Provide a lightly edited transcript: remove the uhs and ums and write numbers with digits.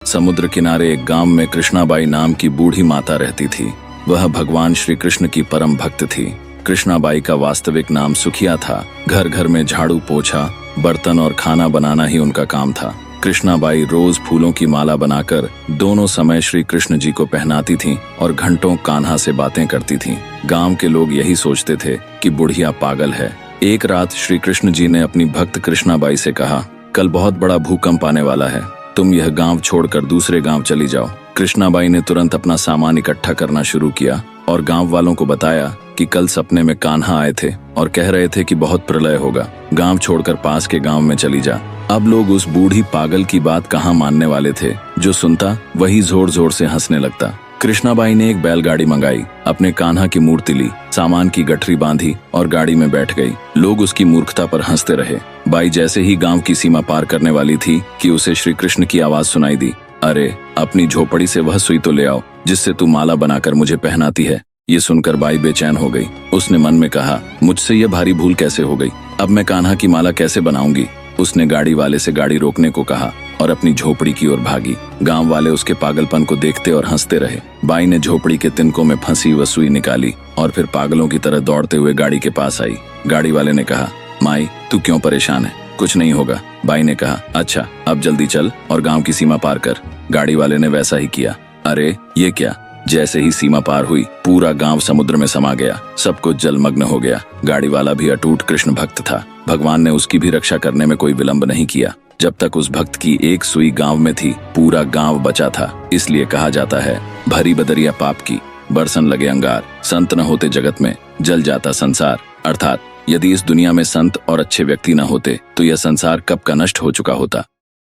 समुद्र किनारे एक गांव में कृष्णाबाई नाम की बूढ़ी माता रहती थी। वह भगवान श्री कृष्ण की परम भक्त थी। कृष्णाबाई का वास्तविक नाम सुखिया था। घर घर में झाड़ू पोछा, बर्तन और खाना बनाना ही उनका काम था। कृष्णाबाई रोज फूलों की माला बनाकर दोनों समय श्री कृष्ण जी को पहनाती थीं और घंटों कान्हा से बातें करती थीं। गांव के लोग यही सोचते थे कि बुढ़िया पागल है। एक रात श्री कृष्ण जी ने अपनी भक्त कृष्णाबाई से कहा, कल बहुत बड़ा भूकंप आने वाला है, तुम यह गांव छोड़कर दूसरे गांव चली जाओ। कृष्णाबाई ने तुरंत अपना सामान इकट्ठा करना शुरू किया और गांव वालों को बताया कि कल सपने में कान्हा आए थे और कह रहे थे कि बहुत प्रलय होगा, गांव छोड़कर पास के गांव में चली जा। अब लोग उस बूढ़ी पागल की बात कहाँ मानने वाले थे। जो सुनता वही जोर जोर से हंसने लगता। कृष्णाबाई ने एक बैलगाड़ी मंगाई, अपने कान्हा की मूर्ति ली, सामान की गठरी बांधी और गाड़ी में बैठ गई। लोग उसकी मूर्खता पर हंसते रहे। बाई जैसे ही गांव की सीमा पार करने वाली थी कि उसे श्री कृष्ण की आवाज सुनाई दी, अरे अपनी झोपड़ी से वह सुई तो ले आओ जिससे तू माला बनाकर मुझे पहनाती है। ये सुनकर बाई बेचैन हो गई। उसने मन में कहा, मुझसे यह भारी भूल कैसे हो गई, अब मैं कान्हा की माला कैसे बनाऊंगी। उसने गाड़ी वाले से गाड़ी रोकने को कहा और अपनी झोपड़ी की ओर भागी। गांव वाले उसके पागलपन को देखते और हंसते रहे। बाई ने झोपड़ी के तिनकों में फंसी वह सुई निकाली और फिर पागलों की तरह दौड़ते हुए गाड़ी के पास आई। गाड़ी वाले ने कहा, माई तू क्यों परेशान है, कुछ नहीं होगा। बाई ने कहा, अच्छा अब जल्दी चल और गांव की सीमा पार कर। गाड़ी वाले ने वैसा ही किया। अरे ये क्या, जैसे ही सीमा पार हुई पूरा गांव समुद्र में समा गया, सब कुछ जलमग्न हो गया। गाड़ी वाला भी अटूट कृष्ण भक्त था। भगवान ने उसकी भी रक्षा करने में कोई विलंब नहीं किया। जब तक उस भक्त की एक सुई गांव में थी, पूरा गांव बचा था। इसलिए कहा जाता है, भरी बदरिया पाप की, बरसन लगे अंगार, संत न होते जगत में, जल जाता संसार। अर्थात यदि इस दुनिया में संत और अच्छे व्यक्ति न होते तो यह संसार कब का नष्ट हो चुका होता।